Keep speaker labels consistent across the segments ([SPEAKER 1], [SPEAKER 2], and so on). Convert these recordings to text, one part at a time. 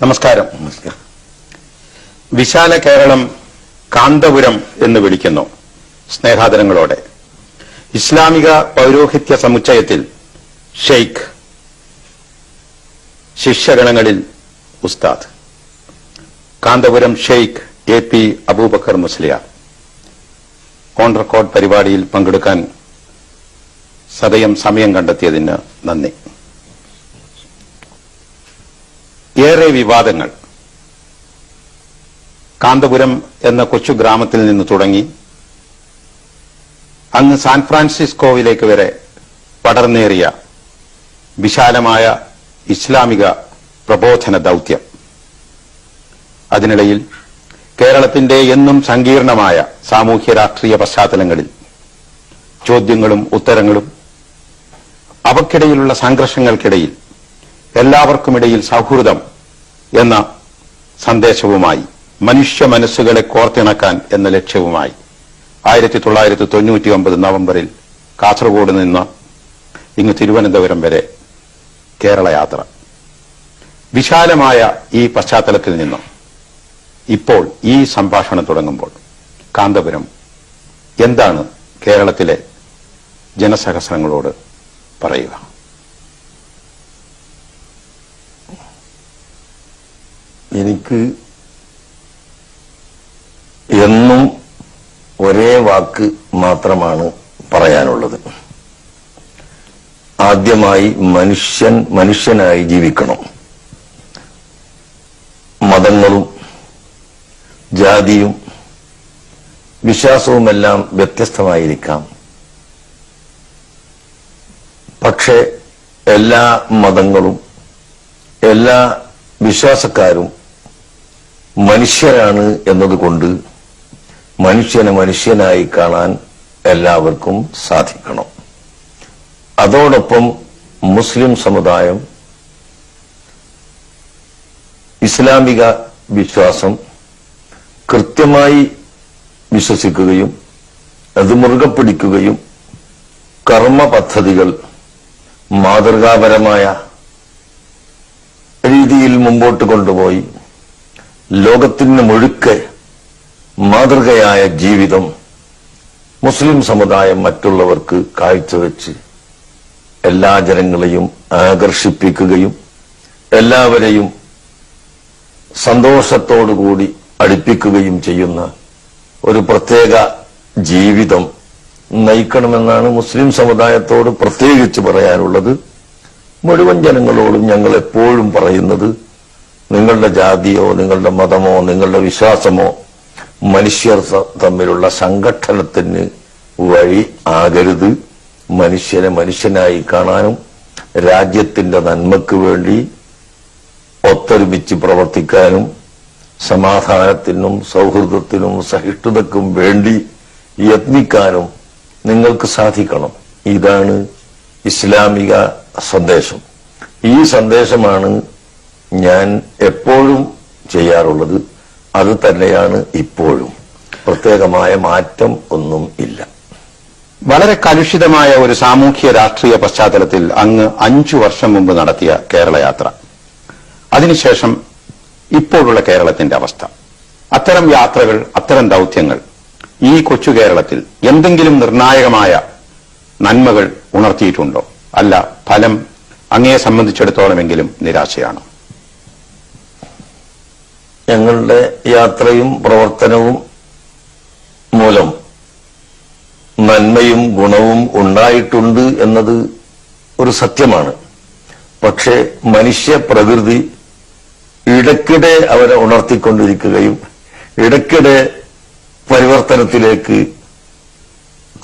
[SPEAKER 1] നമസ്കാരം. വിശാല കേരളം കാന്തപുരം എന്ന് വിളിക്കുന്നു സ്നേഹാദരങ്ങളോടെ. ഇസ്ലാമിക പൗരോഹിത്യ സമുച്ചയത്തിൽ ഷെയ്ഖ്, ശിഷ്യഗണങ്ങളിൽ ഉസ്താദ്. Kanthapuram Sheikh AP Aboobacker Musliyar on record പരിപാടിയിൽ പങ്കെടുക്കാൻ സദയം സമയം കണ്ടെത്തിയതിന് നന്ദി. ഏറെ വിവാദങ്ങൾ കാന്തപുരം എന്ന കൊച്ചു ഗ്രാമത്തിൽ നിന്ന് തുടങ്ങി അങ്ങ് സാൻ ഫ്രാൻസിസ്കോവിലേക്ക് വരെ പടർന്നേറിയ വിശാലമായ ഇസ്ലാമിക പ്രബോധന ദൌത്യം. അതിനിടയിൽ കേരളത്തിന്റെ എന്നും സങ്കീർണമായ സാമൂഹ്യ രാഷ്ട്രീയ പശ്ചാത്തലങ്ങളിൽ ചോദ്യങ്ങളും ഉത്തരങ്ങളും, അവക്കിടയിലുള്ള സംഘർഷങ്ങൾക്കിടയിൽ എല്ലാവർക്കുമിടയിൽ സൗഹൃദം എന്ന സന്ദേശവുമായി, മനുഷ്യ മനസ്സുകളെ കോർത്തിണക്കാൻ എന്ന ലക്ഷ്യവുമായി 1999 നവംബറിൽ കാസർഗോഡ് നിന്ന് ഇങ്ങ് തിരുവനന്തപുരം വരെ കേരള യാത്ര. വിശാലമായ ഈ പശ്ചാത്തലത്തിൽ നിന്നും ഇപ്പോൾ ഈ സംഭാഷണം തുടങ്ങുമ്പോൾ കാന്തപുരം എന്താണ് കേരളത്തിലെ ജനസഹസ്രങ്ങളോട് പറയുക?
[SPEAKER 2] എനിക്ക് എന്നും ഒരേ വാക്ക് മാത്രമാണ് പറയാനുള്ളത്. ആദ്യമായി മനുഷ്യനായി ജീവിക്കണം. മതങ്ങളും ജാതിയും വിശ്വാസവുമെല്ലാം വ്യത്യസ്തമായിരിക്കാം. പക്ഷെ എല്ലാ മതങ്ങളും എല്ലാ വിശ്വാസക്കാരും മനുഷ്യരാണ് എന്നതുകൊണ്ട് മനുഷ്യനെ മനുഷ്യനായി കാണാൻ എല്ലാവർക്കും സാധിക്കണം. അതോടൊപ്പം മുസ്ലിം സമുദായം ഇസ്ലാമിക വിശ്വാസം കൃത്യമായി വിശ്വസിക്കുകയും അത് മുറുകെ പിടിക്കുകയും കർമ്മ പദ്ധതികൾ മാതൃകാപരമായ രീതിയിൽ മുമ്പോട്ട് കൊണ്ടുപോയി ലോകത്തിന് മുഴുക്കെ മാതൃകയായ ജീവിതം മുസ്ലിം സമുദായം മറ്റുള്ളവർക്ക് കാഴ്ചവെച്ച് എല്ലാ ജനങ്ങളെയും ആകർഷിപ്പിക്കുകയും എല്ലാവരെയും സന്തോഷത്തോടുകൂടി അടുപ്പിക്കുകയും ചെയ്യുന്ന ഒരു പ്രത്യേക ജീവിതം നയിക്കണമെന്നാണ് മുസ്ലിം സമുദായത്തോട് പ്രത്യേകിച്ച് പറയാനുള്ളത്. മുഴുവൻ ജനങ്ങളോടും ഞങ്ങൾ എപ്പോഴും പറയുന്നത്, നിങ്ങളുടെ ജാതിയോ നിങ്ങളുടെ മതമോ നിങ്ങളുടെ വിശ്വാസമോ മനുഷ്യർ തമ്മിലുള്ള സംഘട്ടനത്തിന് വഴി ആകരുത്. മനുഷ്യനെ മനുഷ്യനായി കാണാനും രാജ്യത്തിന്റെ നന്മയ്ക്ക് വേണ്ടി ഒത്തൊരുമിച്ച് പ്രവർത്തിക്കാനും സമാധാനത്തിനും സൗഹൃദത്തിനും സഹിഷ്ണുതയ്ക്കും വേണ്ടി യത്നിക്കാനും നിങ്ങൾക്ക് സാധിക്കണം. ഇതാണ് ഇസ്ലാമിക സന്ദേശം. ഈ സന്ദേശമാണ് ഞാൻ എപ്പോഴും ചെയ്യാറുള്ളത്. അത് തന്നെയാണ് ഇപ്പോഴും. പ്രത്യേകമായ മാറ്റം ഒന്നും ഇല്ല.
[SPEAKER 1] വളരെ കലുഷിതമായ ഒരു സാമൂഹ്യ രാഷ്ട്രീയ പശ്ചാത്തലത്തിൽ അങ്ങ് 5 വർഷം മുമ്പ് നടത്തിയ കേരള യാത്ര, അതിനുശേഷം ഇപ്പോഴുള്ള കേരളത്തിന്റെ അവസ്ഥ, അത്തരം യാത്രകൾ, അത്തരം ദൌത്യങ്ങൾ ഈ കൊച്ചു കേരളത്തിൽ എന്തെങ്കിലും നിർണായകമായ നന്മകൾ ഉണർത്തിയിട്ടുണ്ടോ? അല്ല, ഫലം അങ്ങയെ സംബന്ധിച്ചിടത്തോളമെങ്കിലും നിരാശയാണ്?
[SPEAKER 2] ഞങ്ങളുടെ യാത്രയും പ്രവർത്തനവും മൂലം നന്മയും ഗുണവും ഉണ്ടായിട്ടുണ്ട് എന്നത് ഒരു സത്യമാണ്. പക്ഷേ മനുഷ്യ പ്രകൃതി ഇടയ്ക്കിടെ അവരെ ഉണർത്തിക്കൊണ്ടിരിക്കുകയും ഇടയ്ക്കിടെ പരിവർത്തനത്തിലേക്ക്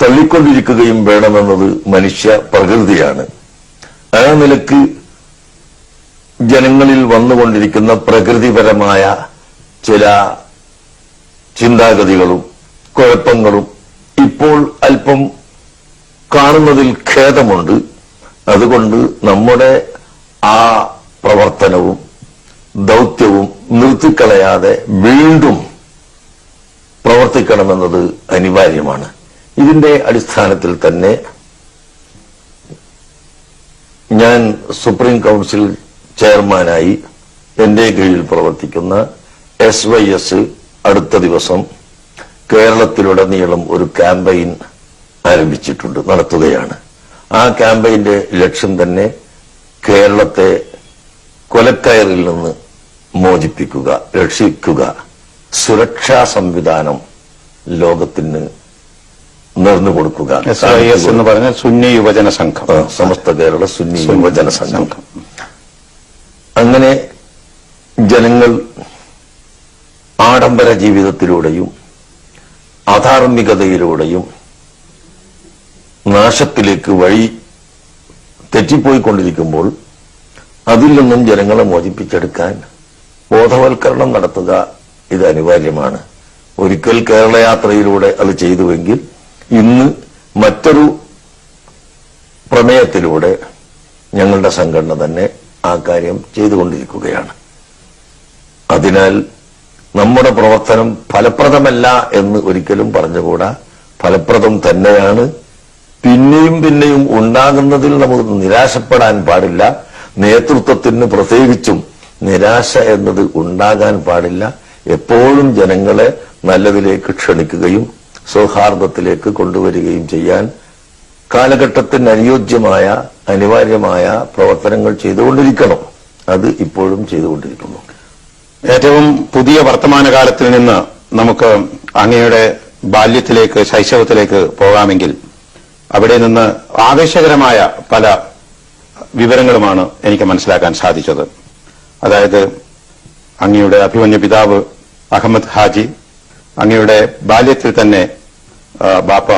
[SPEAKER 2] തള്ളിക്കൊണ്ടിരിക്കുകയും വേണമെന്നത് മനുഷ്യ പ്രകൃതിയാണ്. ആ നിലക്ക് ജനങ്ങളിൽ വന്നുകൊണ്ടിരിക്കുന്ന പ്രകൃതിപരമായ ചില ചിന്താഗതികളും കുഴപ്പങ്ങളും ഇപ്പോൾ അല്പം കാണുന്നതിൽ ഖേദമുണ്ട്. അതുകൊണ്ട് നമ്മുടെ ആ പ്രവർത്തനവും ദൌത്യവും നിർത്തിക്കളയാതെ വീണ്ടും പ്രവർത്തിക്കണമെന്നത് അനിവാര്യമാണ്. ഇതിന്റെ അടിസ്ഥാനത്തിൽ തന്നെ ഞാൻ സുപ്രീം കൌൺസിൽ ചെയർമാനായി എന്റെ കീഴിൽ പ്രവർത്തിക്കുന്ന SYS അടുത്ത ദിവസം കേരളത്തിലുടനീളം ഒരു ക്യാമ്പയിൻ ആരംഭിച്ചിട്ടുണ്ട്, നടത്തുകയാണ്. ആ ക്യാമ്പയിന്റെ ലക്ഷ്യം തന്നെ കേരളത്തെ കൊലക്കയറിൽ നിന്ന് മോചിപ്പിക്കുക, രക്ഷിക്കുക, സുരക്ഷാ സംവിധാനം ലോകത്തിന് നേർന്നു കൊടുക്കുക.
[SPEAKER 1] SYS എന്ന് പറഞ്ഞാൽ സുന്നി യുവജന സംഘം,
[SPEAKER 2] സമസ്ത കേരള സുന്നി യുവജന സംഘം. അങ്ങനെ ജനങ്ങൾ ആഡംബര ജീവിതത്തിലൂടെയും അധാർമികതയിലൂടെയും നാശത്തിലേക്ക് വഴി തെറ്റിപ്പോയിക്കൊണ്ടിരിക്കുമ്പോൾ അതിൽ നിന്നും ജനങ്ങളെ മോചിപ്പിച്ചെടുക്കാൻ ബോധവൽക്കരണം നടത്തുക ഇത് അനിവാര്യമാണ്. ഒരിക്കൽ കേരളയാത്രയിലൂടെ അത് ചെയ്തുവെങ്കിൽ ഇന്ന് മറ്റൊരു പ്രമേയത്തിലൂടെ ഞങ്ങളുടെ സംഘടന തന്നെ ആ കാര്യം ചെയ്തുകൊണ്ടിരിക്കുകയാണ്. അതിനാൽ നമ്മുടെ പ്രവർത്തനം ഫലപ്രദമല്ല എന്ന് ഒരിക്കലും പറഞ്ഞുകൂടാ, ഫലപ്രദം തന്നെയാണ്. പിന്നെയും പിന്നെയും ഉണ്ടാകുന്നതിൽ നമുക്ക് നിരാശപ്പെടാൻ പാടില്ല. നേതൃത്വത്തിന് പ്രത്യേകിച്ചും നിരാശ എന്നത് ഉണ്ടാകാൻ പാടില്ല. എപ്പോഴും ജനങ്ങളെ നല്ലതിലേക്ക് ക്ഷണിക്കുകയും സൗഹാർദ്ദത്തിലേക്ക് കൊണ്ടുവരികയും ചെയ്യാൻ കാലഘട്ടത്തിന് അനുയോജ്യമായ അനിവാര്യമായ പ്രവർത്തനങ്ങൾ ചെയ്തുകൊണ്ടിരിക്കണം. അത് ഇപ്പോഴും ചെയ്തുകൊണ്ടിരിക്കുന്നു.
[SPEAKER 1] ഏറ്റവും പുതിയ വർത്തമാനകാലത്തിൽ നിന്ന് നമുക്ക് അങ്ങയുടെ ബാല്യത്തിലേക്ക്, ശൈശവത്തിലേക്ക് പോകാമെങ്കിൽ അവിടെ നിന്ന് ആവേശകരമായ പല വിവരങ്ങളുമാണ് എനിക്ക് മനസ്സിലാക്കാൻ സാധിച്ചത്. അതായത് അങ്ങയുടെ അഭിമന്യ പിതാവ് അഹമ്മദ് ഹാജി അങ്ങയുടെ ബാല്യത്തിൽ തന്നെ ബാപ്പ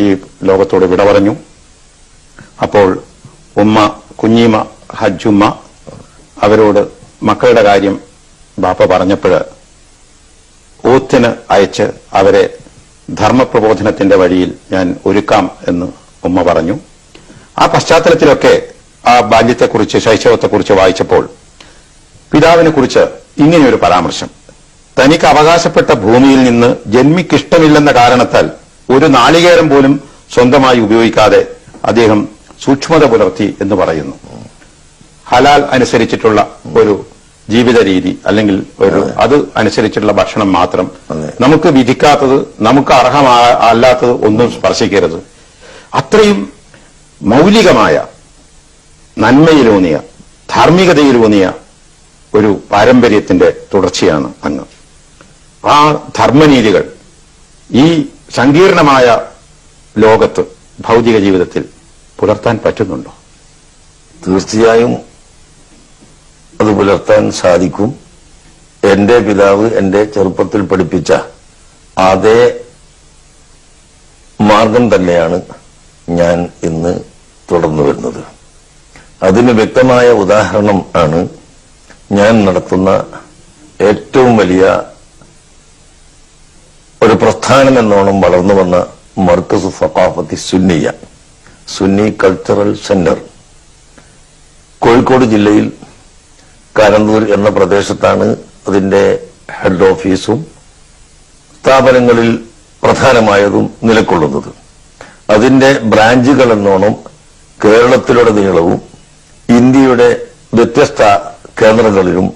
[SPEAKER 1] ഈ ലോകത്തോട് വിട പറഞ്ഞു. അപ്പോൾ ഉമ്മ കുഞ്ഞീമ ഹജ്ജുമ്മ അവരോട് മക്കളുടെ കാര്യം ബാപ്പ പറഞ്ഞപ്പോൾ ഓത്തിന് അയച്ച് അവരെ ധർമ്മപ്രബോധനത്തിന്റെ വഴിയിൽ ഞാൻ ഒരുക്കാം എന്ന് ഉമ്മ പറഞ്ഞു. ആ പശ്ചാത്തലത്തിലൊക്കെ ആ ബാല്യത്തെക്കുറിച്ച്, ശൈശവത്തെക്കുറിച്ച് വായിച്ചപ്പോൾ പിതാവിനെ കുറിച്ച് ഇങ്ങനെയൊരു പരാമർശം: തനിക്ക് അവകാശപ്പെട്ട ഭൂമിയിൽ നിന്ന് ജന്മിക്കിഷ്ടമില്ലെന്ന കാരണത്താൽ ഒരു നാളികേരം പോലും സ്വന്തമായി ഉപയോഗിക്കാതെ അദ്ദേഹം സൂക്ഷ്മത പുലർത്തി എന്ന് പറയുന്നു. ഹലാൽ അനുസരിച്ചിട്ടുള്ള ഒരു ജീവിത രീതി, അല്ലെങ്കിൽ അത് അനുസരിച്ചിട്ടുള്ള ഭക്ഷണം മാത്രം, നമുക്ക് വിധിക്കാത്തത്, നമുക്ക് അർഹമല്ലാത്തത് ഒന്നും സ്പർശിക്കരുത്. അത്രയും മൗലികമായ നന്മയിലൂന്നിയ, ധാർമ്മികതയിലൂന്നിയ ഒരു പാരമ്പര്യത്തിന്റെ തുടർച്ചയാണ് അങ്ങ്. ആ ധർമ്മനീതികൾ ഈ സങ്കീർണമായ ലോകത്ത്, ഭൗതിക ജീവിതത്തിൽ പുലർത്താൻ പറ്റുന്നുണ്ടോ?
[SPEAKER 2] തീർച്ചയായും അത് പുലർത്താൻ സാധിക്കും. എന്റെ പിതാവ് എന്റെ ചെറുപ്പത്തിൽ പഠിപ്പിച്ച അതേ മാർഗം തന്നെയാണ് ഞാൻ ഇന്ന് തുടർന്നു വരുന്നത്. അതിന് വ്യക്തമായ ഉദാഹരണം ആണ് ഞാൻ നടത്തുന്ന ഏറ്റവും വലിയ ഒരു പ്രസ്ഥാനം എന്നോണം വളർന്നു വന്ന മർക്കസ് സഖാഫത്തി സുന്നിയ, സുന്നി കൾച്ചറൽ സെന്റർ. കോഴിക്കോട് ജില്ലയിൽ കാരന്തൂർ എന്ന പ്രദേശത്താണ് അതിന്റെ ഹെഡ് ഓഫീസും സ്ഥാപനങ്ങളിൽ പ്രധാനമായതും നിലകൊള്ളുന്നത്. അതിന്റെ ബ്രാഞ്ചുകൾ എന്നോണം കേരളത്തിലുടനീളവും ഇന്ത്യയുടെ വ്യത്യസ്ത കേന്ദ്രങ്ങളിലും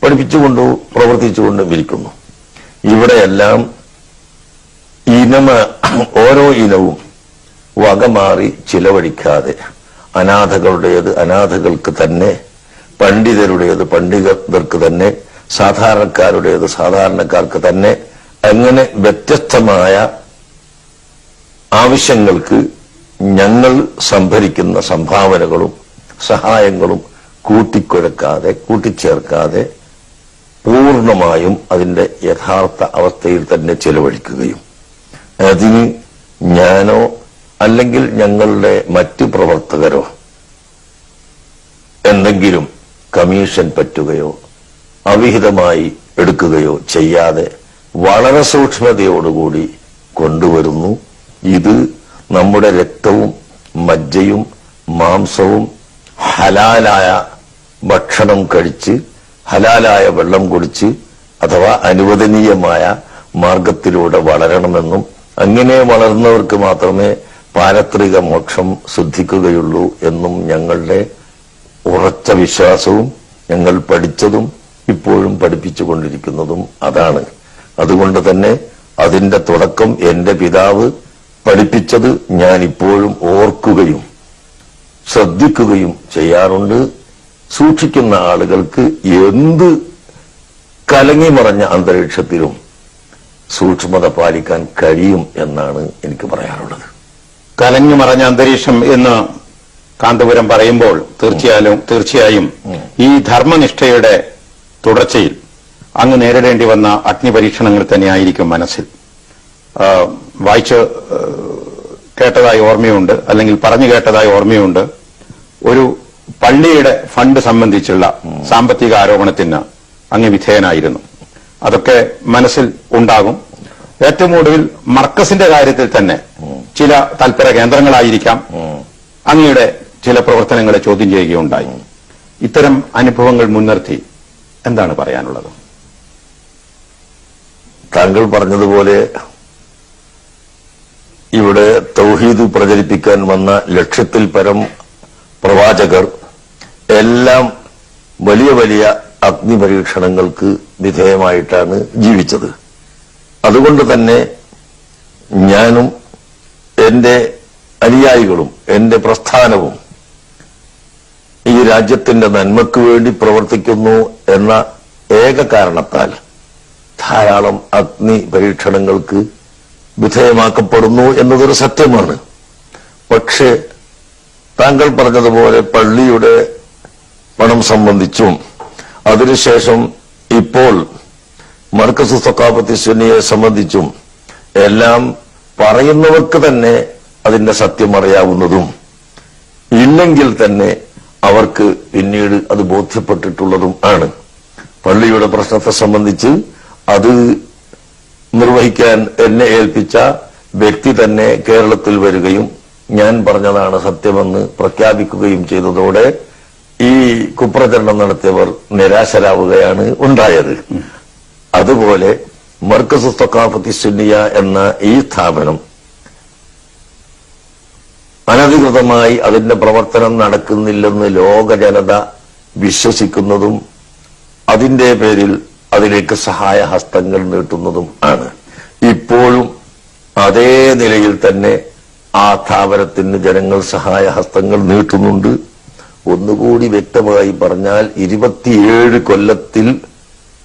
[SPEAKER 2] പഠിപ്പിച്ചുകൊണ്ടും പ്രവർത്തിച്ചുകൊണ്ടും ഇരിക്കുന്നു. ഇവിടെയെല്ലാം ഓരോ ഇനവും വകമാറി ചിലവഴിക്കാതെ അനാഥകളുടേത് അനാഥകൾക്ക് തന്നെ, പണ്ഡിതരുടേത് പണ്ഡിതർക്ക് തന്നെ, സാധാരണക്കാരുടേത് സാധാരണക്കാർക്ക് തന്നെ, അങ്ങനെ വ്യത്യസ്തമായ ആവശ്യങ്ങൾക്ക് ഞങ്ങൾ സംഭരിക്കുന്ന സംഭാവനകളും സഹായങ്ങളും കൂട്ടിക്കുഴക്കാതെ, കൂട്ടിച്ചേർക്കാതെ പൂർണ്ണമായും അതിന്റെ യഥാർത്ഥ അവസ്ഥയിൽ തന്നെ ചെലവഴിക്കുകയും അതിന് ഞാനോ അല്ലെങ്കിൽ ഞങ്ങളുടെ മറ്റു പ്രവർത്തകരോ എന്തെങ്കിലും കമ്മീഷൻ പറ്റുകയോ അവിഹിതമായി എടുക്കുകയോ ചെയ്യാതെ വളരെ സൂക്ഷ്മതയോടുകൂടി കൊണ്ടുവരുന്നു. ഇത് നമ്മുടെ രക്തവും മജ്ജയും മാംസവും ഹലാലായ ഭക്ഷണം കഴിച്ച് ഹലാലായ വെള്ളം കുടിച്ച് അഥവാ അനുവദനീയമായ മാർഗത്തിലൂടെ വളരണമെന്നും അങ്ങനെ വളർന്നവർക്ക് മാത്രമേ പാരത്രിക മോക്ഷം സിദ്ധിക്കുകയുള്ളൂ എന്നും ഞങ്ങളുടെ ഉറച്ച വിശ്വാസവും ഞങ്ങൾ പഠിച്ചതും ഇപ്പോഴും പഠിപ്പിച്ചുകൊണ്ടിരിക്കുന്നതും അതാണ്. അതുകൊണ്ട് തന്നെ അതിന്റെ തുടക്കം എന്റെ പിതാവ് പഠിപ്പിച്ചത് ഞാൻ ഇപ്പോഴും ഓർക്കുകയും ശ്രദ്ധിക്കുകയും ചെയ്യാറുണ്ട്. സൂക്ഷിക്കുന്ന ആളുകൾക്ക് എന്ത് കലങ്ങിമറഞ്ഞ അന്തരീക്ഷത്തിലും സൂക്ഷ്മത പാലിക്കാൻ കഴിയും എന്നാണ് എനിക്ക് പറയാനുള്ളത്.
[SPEAKER 1] കലങ്ങി മറഞ്ഞ അന്തരീക്ഷം എന്ന് കാന്തപുരം പറയുമ്പോൾ തീർച്ചയായും ഈ ധർമ്മനിഷ്ഠയുടെ തുടർച്ചയിൽ അങ്ങ് നേരിടേണ്ടി വന്ന അഗ്നിപരീക്ഷണങ്ങൾ തന്നെയായിരിക്കും മനസ്സിൽ. വായിച്ച് കേട്ടതായി ഓർമ്മയുണ്ട്, അല്ലെങ്കിൽ പറഞ്ഞു കേട്ടതായി ഓർമ്മയുണ്ട്. ഒരു പള്ളിയുടെ ഫണ്ട് സംബന്ധിച്ചുള്ള സാമ്പത്തിക ആരോപണത്തിന് അങ്ങ് വിധേയനായിരുന്നു. അതൊക്കെ മനസ്സിൽ ഉണ്ടാകും. ഏറ്റവും ഒടുവിൽ മർക്കസിന്റെ കാര്യത്തിൽ തന്നെ ചില തൽപര കേന്ദ്രങ്ങളായിരിക്കാം അങ്ങയുടെ ചില പ്രവർത്തനങ്ങളെ ചോദ്യം ചെയ്യുകയുണ്ടായി. ഇത്തരം അനുഭവങ്ങൾ മുൻനിർത്തി എന്താണ് പറയാനുള്ളത്?
[SPEAKER 2] താങ്കൾ പറഞ്ഞതുപോലെ ഇവിടെ തൗഹീദ് പ്രചരിപ്പിക്കാൻ വന്ന ലക്ഷത്തിൽ പരം പ്രവാചകർ എല്ലാം വലിയ വലിയ അഗ്നിപരീക്ഷണങ്ങൾക്ക് വിധേയമായിട്ടാണ് ജീവിച്ചത്. അതുകൊണ്ട് തന്നെ ഞാനും എന്റെ അനുയായികളും എന്റെ പ്രസ്ഥാനവും ഈ രാജ്യത്തിന്റെ നന്മയ്ക്ക് വേണ്ടി പ്രവർത്തിക്കുന്നു എന്ന ഏക കാരണത്താൽ ധാരാളം അഗ്നി പരീക്ഷണങ്ങൾക്ക് വിധേയമാക്കപ്പെടുന്നു എന്നതൊരു സത്യമാണ്. പക്ഷേ താങ്കൾ പറഞ്ഞതുപോലെ പള്ളിയുടെ പണം സംബന്ധിച്ചും അതിനുശേഷം ഇപ്പോൾ മർക്കസ് സഖാഫത്തി സുന്നിയെ സംബന്ധിച്ചും എല്ലാം പറയുന്നവർക്ക് തന്നെ അതിന്റെ സത്യം അറിയാവുന്നതും ഇല്ലെങ്കിൽ തന്നെ അവർക്ക് പിന്നീട് അത് ബോധ്യപ്പെട്ടിട്ടുള്ളതും ആണ്. പള്ളിയുടെ പ്രശ്നത്തെ സംബന്ധിച്ച് അത് നിർവഹിക്കാൻ എന്നെ ഏൽപ്പിച്ച വ്യക്തി തന്നെ കേരളത്തിൽ വരികയും ഞാൻ പറഞ്ഞതാണ് സത്യമെന്ന് പ്രഖ്യാപിക്കുകയും ചെയ്തതോടെ ഈ കുപ്രചരണം നടത്തിയവർ നിരാശരാവുകയാണ് ഉണ്ടായത്. അതുപോലെ മർക്കസ് സഖാഫത്തി സുന്നിയ എന്ന ഈ സ്ഥാപനം അനധികൃതമായി അതിന്റെ പ്രവർത്തനം നടക്കുന്നില്ലെന്ന് ലോക ജനത വിശ്വസിക്കുന്നതും അതിന്റെ പേരിൽ അതിലേക്ക് സഹായഹസ്തങ്ങൾ നീട്ടുന്നതും ആണ്. ഇപ്പോഴും അതേ നിലയിൽ തന്നെ ആ സ്ഥാപനത്തിന് ജനങ്ങൾ സഹായഹസ്തങ്ങൾ നീട്ടുന്നുണ്ട്. ഒന്നുകൂടി വ്യക്തമായി പറഞ്ഞാൽ 27 കൊല്ലത്തിൽ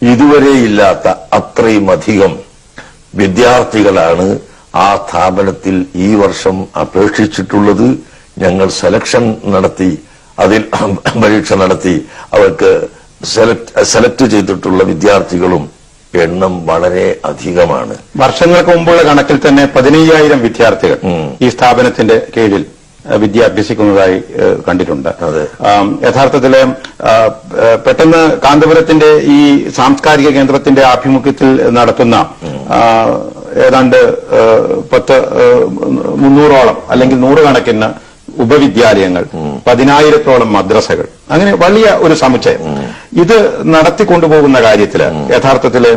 [SPEAKER 2] ഇതുവരെയില്ലാത്ത അത്രയും അധികം വിദ്യാർത്ഥികളാണ് ആ സ്ഥാപനത്തിൽ ഈ വർഷം അപേക്ഷിച്ചിട്ടുള്ളത്. ഞങ്ങൾ സെലക്ഷൻ നടത്തി, അതിൽ പരീക്ഷ നടത്തി അവർക്ക് സെലക്ട് ചെയ്തിട്ടുള്ള വിദ്യാർത്ഥികളും എണ്ണം വളരെ അധികമാണ്.
[SPEAKER 1] വർഷങ്ങൾക്ക് മുമ്പുള്ള കണക്കിൽ തന്നെ 15,000 വിദ്യാർത്ഥികൾ ഈ സ്ഥാപനത്തിന്റെ കീഴിൽ വിദ്യ അഭ്യസിക്കുന്നതായി കണ്ടിട്ടുണ്ട്. യഥാർത്ഥത്തില് പെട്ടെന്ന് കാന്തപുരത്തിന്റെ ഈ സാംസ്കാരിക കേന്ദ്രത്തിന്റെ ആഭിമുഖ്യത്തിൽ നടത്തുന്ന ഏതാണ്ട് 300ഓളം അല്ലെങ്കിൽ 100 കണക്കിന് ഉപവിദ്യാലയങ്ങൾ, 10,000-ഓളം മദ്രസകൾ, അങ്ങനെ വലിയ ഒരു സമുച്ചയം ഇത് നടത്തിക്കൊണ്ടുപോകുന്ന കാര്യത്തില് യഥാർത്ഥത്തില്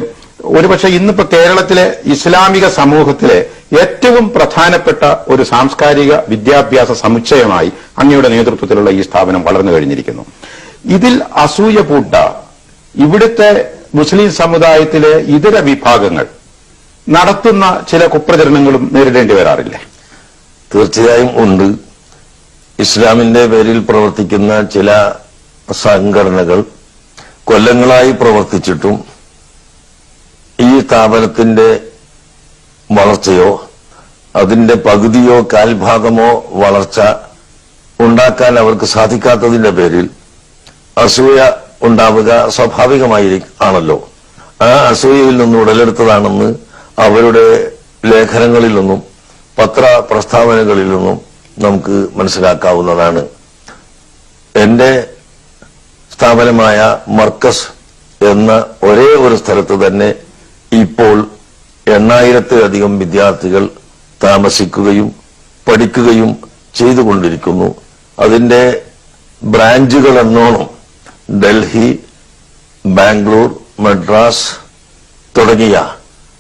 [SPEAKER 1] ഒരുപക്ഷെ ഇന്നിപ്പോ കേരളത്തിലെ ഇസ്ലാമിക സമൂഹത്തിലെ ഏറ്റവും പ്രധാനപ്പെട്ട ഒരു സാംസ്കാരിക വിദ്യാഭ്യാസ സമുച്ചയമായി അങ്ങയുടെ നേതൃത്വത്തിലുള്ള ഈ സ്ഥാപനം വളർന്നു കഴിഞ്ഞിരിക്കുന്നു. ഇതിൽ അസൂയ പൂട്ട ഇവിടുത്തെ മുസ്ലിം സമുദായത്തിലെ ഇതര വിഭാഗങ്ങൾ നടത്തുന്ന ചില കുപ്രചരണങ്ങളും നേരിടേണ്ടി വരാറില്ലേ?
[SPEAKER 2] തീർച്ചയായും ഉണ്ട്. ഇസ്ലാമിന്റെ പേരിൽ പ്രവർത്തിക്കുന്ന ചില സംഘടനകൾ കൊല്ലങ്ങളായി പ്രവർത്തിച്ചിട്ടും ഈ സ്ഥാപനത്തിന്റെ വളർച്ചയോ അതിന്റെ പകുതിയോ കാൽഭാഗമോ വളർച്ച ഉണ്ടാക്കാൻ അവർക്ക് സാധിക്കാത്തതിന്റെ പേരിൽ അസൂയ ഉണ്ടാവുക സ്വാഭാവികമായി ആണല്ലോ. ആ അസൂയയിൽ നിന്ന് ഉടലെടുത്തതാണെന്ന് അവരുടെ ലേഖനങ്ങളിൽ നിന്നും പത്ര പ്രസ്താവനകളിൽ നിന്നും നമുക്ക് മനസ്സിലാക്കാവുന്നതാണ്. എന്റെ സ്ഥാപനമായ മർക്കസ് എന്ന ഒരേ ഒരു സ്ഥലത്ത് തന്നെ ഇപ്പോൾ 8,000-ലധികം വിദ്യാർത്ഥികൾ താമസിക്കുകയും പഠിക്കുകയും ചെയ്തുകൊണ്ടിരിക്കുന്നു. അതിന്റെ ബ്രാഞ്ചുകൾ എന്നോണം ഡൽഹി, ബാംഗ്ലൂർ, മദ്രാസ് തുടങ്ങിയ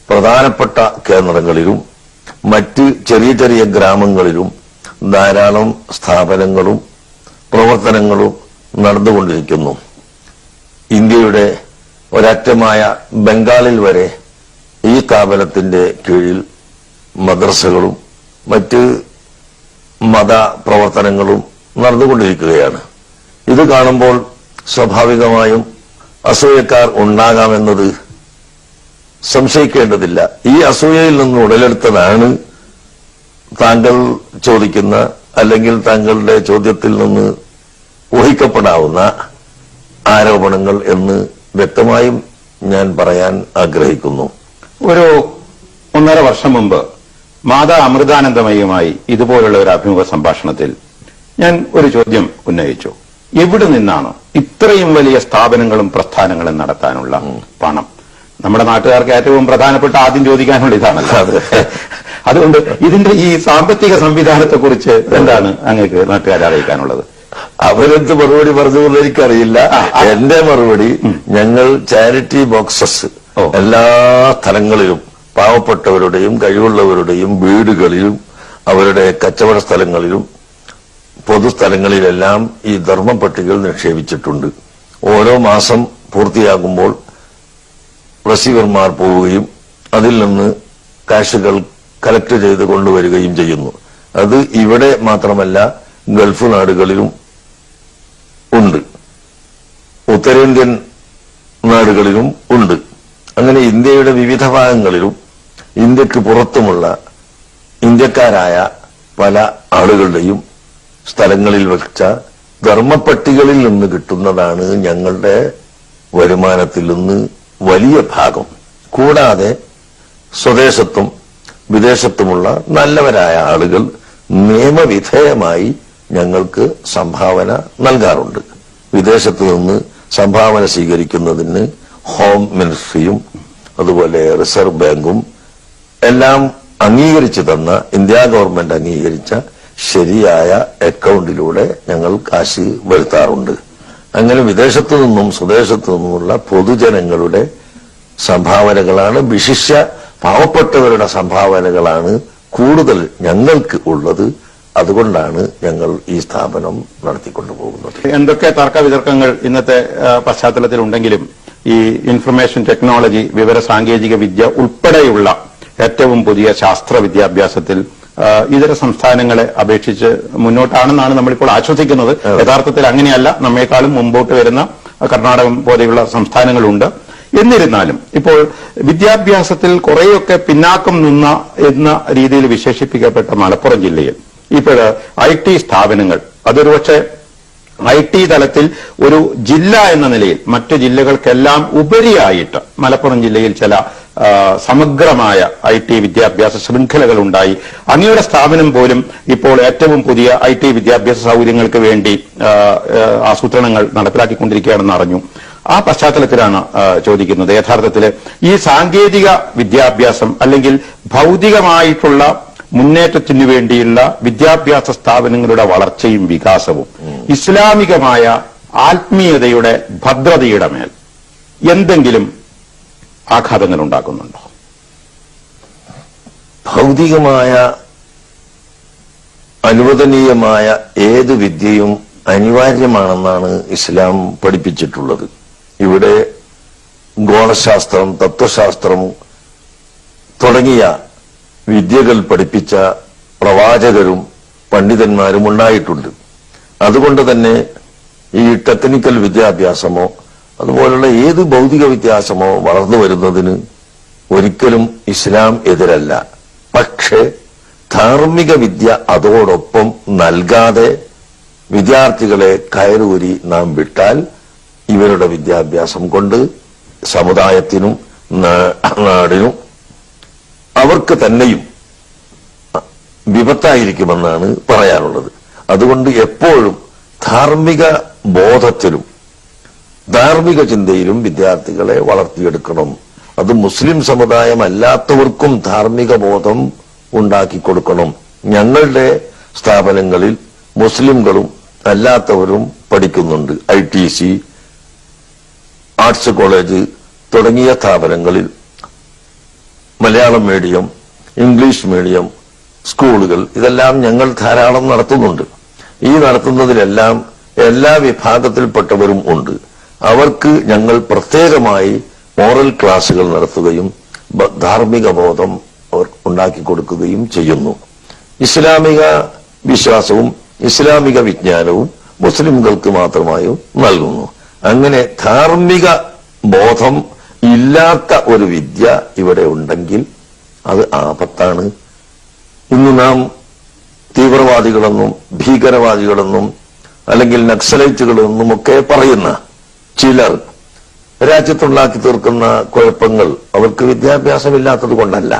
[SPEAKER 2] പ്രധാനപ്പെട്ട കേന്ദ്രങ്ങളിലും മറ്റ് ചെറിയ ചെറിയ ഗ്രാമങ്ങളിലും ധാരാളം സ്ഥാപനങ്ങളും പ്രവർത്തനങ്ങളും നടന്നുകൊണ്ടിരിക്കുന്നു. ഇന്ത്യയുടെ ഒരറ്റമായ ബംഗാളിൽ വരെ ഈ സ്ഥാപനത്തിന്റെ കീഴിൽ മദ്രസകളും മറ്റ് മത പ്രവർത്തനങ്ങളും നടന്നുകൊണ്ടിരിക്കുകയാണ്. ഇത് കാണുമ്പോൾ സ്വാഭാവികമായും അസൂയക്കാർ ഉണ്ടാകാമെന്നത് സംശയിക്കേണ്ടതില്ല. ഈ അസൂയയിൽ നിന്ന് ഉടലെടുത്തതാണ് താങ്കൾ ചോദിക്കുന്ന അല്ലെങ്കിൽ താങ്കളുടെ ചോദ്യത്തിൽ നിന്ന് ഊഹിക്കപ്പെടാവുന്ന ആരോപണങ്ങൾ എന്ന് വ്യക്തമായും ഞാൻ പറയാൻ ആഗ്രഹിക്കുന്നു.
[SPEAKER 1] ഒരു 1.5 വർഷം മുമ്പ് മാതാ അമൃതാനന്ദമയുമായി ഇതുപോലുള്ള ഒരു അഭിമുഖ സംഭാഷണത്തിൽ ഞാൻ ഒരു ചോദ്യം ഉന്നയിച്ചു. എവിടെ നിന്നാണ് ഇത്രയും വലിയ സ്ഥാപനങ്ങളും പ്രസ്ഥാനങ്ങളും നടത്താനുള്ള പണം? നമ്മുടെ നാട്ടുകാർക്ക് ഏറ്റവും പ്രധാനപ്പെട്ട ആദ്യം ചോദിക്കാനുള്ള ഇതാണല്ലോ. അതുകൊണ്ട് ഇതിന്റെ ഈ സാമ്പത്തിക സംവിധാനത്തെക്കുറിച്ച് എന്താണ് അങ്ങേക്ക് നാട്ടുകാരെ അറിയിക്കാനുള്ളത്?
[SPEAKER 2] അവരെന്ത് മറുപടി പറഞ്ഞുകൊണ്ട് എനിക്കറിയില്ല. എന്റെ മറുപടി, ഞങ്ങൾ ചാരിറ്റി ബോക്സസ് എല്ലാ സ്ഥലങ്ങളിലും പാവപ്പെട്ടവരുടെയും കഴിവുള്ളവരുടെയും വീടുകളിലും അവരുടെ കച്ചവട സ്ഥലങ്ങളിലും പൊതുസ്ഥലങ്ങളിലെല്ലാം ഈ ധർമ്മ പട്ടികകൾ നിക്ഷേപിച്ചിട്ടുണ്ട്. ഓരോ മാസം പൂർത്തിയാകുമ്പോൾ റിസീവർമാർ പോവുകയും അതിൽ നിന്ന് കാശുകൾ കളക്ട് ചെയ്ത് കൊണ്ടുവരികയും ചെയ്യുന്നു. അത് ഇവിടെ മാത്രമല്ല, ഗൾഫ് നാടുകളിലും ഉണ്ട്, ഉത്തരേന്ത്യൻ നാടുകളിലും ഉണ്ട്. അങ്ങനെ ഇന്ത്യയുടെ വിവിധ ഭാഗങ്ങളിലും ഇന്ത്യക്ക് പുറത്തുമുള്ള ഇന്ത്യക്കാരായ പല ആളുകളുടെയും സ്ഥലങ്ങളിൽ വെച്ച ധർമ്മപ്പട്ടികളിൽ നിന്ന് കിട്ടുന്നതാണ് ഞങ്ങളുടെ വരുമാനത്തിൽ നിന്ന് വലിയ ഭാഗം. കൂടാതെ സ്വദേശത്തും വിദേശത്തുമുള്ള നല്ലവരായ ആളുകൾ നിയമവിധേയമായി ഞങ്ങൾക്ക് സംഭാവന നൽകാറുണ്ട്. വിദേശത്തു നിന്ന് സംഭാവന സ്വീകരിക്കുന്നതിന് ഹോം മിനിസ്ട്രിയും അതുപോലെ റിസർവ് ബാങ്കും എല്ലാം അംഗീകരിച്ചു തന്ന, ഇന്ത്യ ഗവൺമെന്റ് അംഗീകരിച്ച ശരിയായ അക്കൗണ്ടിലൂടെ ഞങ്ങൾ കാശ് വരുത്താറുണ്ട്. അങ്ങനെ വിദേശത്തു നിന്നും സ്വദേശത്തു നിന്നുമുള്ള പൊതുജനങ്ങളുടെ സംഭാവനകളാണ്, വിശിഷ്യ പാവപ്പെട്ടവരുടെ സംഭാവനകളാണ് കൂടുതൽ ഞങ്ങൾക്ക് ഉള്ളത്. അതുകൊണ്ടാണ് ഞങ്ങൾ ഈ സ്ഥാപനം നടത്തിക്കൊണ്ടുപോകുന്നത്.
[SPEAKER 1] എന്തൊക്കെ തർക്ക വിതർക്കങ്ങൾ ഇന്നത്തെ പശ്ചാത്തലത്തിലുണ്ടെങ്കിലും ഈ ഇൻഫർമേഷൻ ടെക്നോളജി, വിവര സാങ്കേതിക വിദ്യ ഉൾപ്പെടെയുള്ള ഏറ്റവും പുതിയ ശാസ്ത്ര വിദ്യാഭ്യാസത്തിൽ ഇതര സംസ്ഥാനങ്ങളെ അപേക്ഷിച്ച് മുന്നോട്ടാണെന്നാണ് നമ്മളിപ്പോൾ ആശ്വസിക്കുന്നത്. യഥാർത്ഥത്തിൽ അങ്ങനെയല്ല. നമ്മേക്കാളും മുമ്പോട്ട് വരുന്ന കർണാടകം പോലെയുള്ള സംസ്ഥാനങ്ങളുണ്ട്. എന്നിരുന്നാലും ഇപ്പോൾ വിദ്യാഭ്യാസത്തിൽ കുറെയൊക്കെ പിന്നാക്കം നിന്ന എന്ന രീതിയിൽ വിശേഷിപ്പിക്കപ്പെട്ട മലപ്പുറം ജില്ലയിൽ ഇപ്പോൾ IT സ്ഥാപനങ്ങൾ, അതൊരു പക്ഷേ IT തലത്തിൽ ഒരു ജില്ല എന്ന നിലയിൽ മറ്റു ജില്ലകൾക്കെല്ലാം ഉപരിയായിട്ട് മലപ്പുറം ജില്ലയിൽ ചില സമഗ്രമായ IT വിദ്യാഭ്യാസ ശൃംഖലകൾ ഉണ്ടായി. അങ്ങയുടെ സ്ഥാപനം പോലും ഇപ്പോൾ ഏറ്റവും പുതിയ IT വിദ്യാഭ്യാസ സൗകര്യങ്ങൾക്ക് വേണ്ടി ആസൂത്രണങ്ങൾ നടപ്പിലാക്കിക്കൊണ്ടിരിക്കുകയാണെന്ന് അറിഞ്ഞു. ആ പശ്ചാത്തലത്തിലാണ് ചോദിക്കുന്നത്, യഥാർത്ഥത്തിൽ ഈ സാങ്കേതിക വിദ്യാഭ്യാസം അല്ലെങ്കിൽ ഭൗതികമായിട്ടുള്ള മുന്നേറ്റത്തിനു വേണ്ടിയുള്ള വിദ്യാഭ്യാസ സ്ഥാപനങ്ങളുടെ വളർച്ചയും വികാസവും ഇസ്ലാമികമായ ആത്മീയതയുടെ ഭദ്രതയുടെ മേൽ എന്തെങ്കിലും ആഘാതങ്ങൾ ഉണ്ടാക്കുന്നുണ്ടോ?
[SPEAKER 2] ഭൗതികമായ അനുവദനീയമായ ഏത് വിദ്യയും അനിവാര്യമാണെന്നാണ് ഇസ്ലാം പഠിപ്പിച്ചിട്ടുള്ളത്. ഇവിടെ ഗോളശാസ്ത്രം, തത്വശാസ്ത്രം തുടങ്ങിയ വിദ്യകൾ പഠിപ്പിച്ച പ്രവാചകരും പണ്ഡിതന്മാരും ഉണ്ടായിട്ടുണ്ട്. അതുകൊണ്ട് തന്നെ ഈ ടെക്നിക്കൽ വിദ്യാഭ്യാസമോ അതുപോലുള്ള ഏത് ഭൗതിക വിദ്യാഭ്യാസമോ വളർന്നു വരുന്നതിന് ഒരിക്കലും ഇസ്ലാം എതിരല്ല. പക്ഷേ ധാർമ്മിക വിദ്യ അതോടൊപ്പം നൽകാതെ വിദ്യാർത്ഥികളെ കയറൂരി നാം വിട്ടാൽ ഇവരുടെ വിദ്യാഭ്യാസം കൊണ്ട് സമുദായത്തിനും നാടിനും അവർക്ക് തന്നെയും വിപത്തായിരിക്കുമെന്നാണ് പറയാനുള്ളത്. അതുകൊണ്ട് എപ്പോഴും ധാർമ്മിക ബോധത്തിലും ധാർമ്മിക ചിന്തയിലും വിദ്യാർത്ഥികളെ വളർത്തിയെടുക്കണം. അത് മുസ്ലിം സമുദായമല്ലാത്തവർക്കും ധാർമ്മിക ബോധം ഉണ്ടാക്കി കൊടുക്കണം. ഞങ്ങളുടെ സ്ഥാപനങ്ങളിൽ മുസ്ലിംകളും അല്ലാത്തവരും പഠിക്കുന്നുണ്ട്. ITC, ആർട്സ് കോളേജ് തുടങ്ങിയ സ്ഥാപനങ്ങളിൽ മലയാളം മീഡിയം, ഇംഗ്ലീഷ് മീഡിയം സ്കൂളുകൾ ഇതെല്ലാം ഞങ്ങൾ ധാരാളം നടത്തുന്നുണ്ട്. ഈ നടത്തുന്നതിലെല്ലാം എല്ലാ വിഭാഗത്തിൽപ്പെട്ടവരും ഉണ്ട്. അവർക്ക് ഞങ്ങൾ പ്രത്യേകമായി മോറൽ ക്ലാസുകൾ നടത്തുകയും ധാർമ്മിക ബോധം അവർ ഉണ്ടാക്കി കൊടുക്കുകയും ചെയ്യുന്നു. ഇസ്ലാമിക വിശ്വാസവും ഇസ്ലാമിക വിജ്ഞാനവും മുസ്ലിംകൾക്ക് മാത്രമായും നൽകുന്നു. അങ്ങനെ ധാർമ്മിക ബോധം ഇല്ലാത്ത ഒരു വിദ്യ ഇവിടെ ഉണ്ടെങ്കിൽ അത് ആപത്താണ്. ഇന്ന് നാം തീവ്രവാദികളെന്നും ഭീകരവാദികളെന്നും അല്ലെങ്കിൽ നക്സലൈറ്റുകളെന്നും ഒക്കെ പറയുന്ന ചിലർ രാജ്യത്തുണ്ടാക്കി തീർക്കുന്ന കുഴപ്പങ്ങൾ അവർക്ക് വിദ്യാഭ്യാസമില്ലാത്തത് കൊണ്ടല്ല.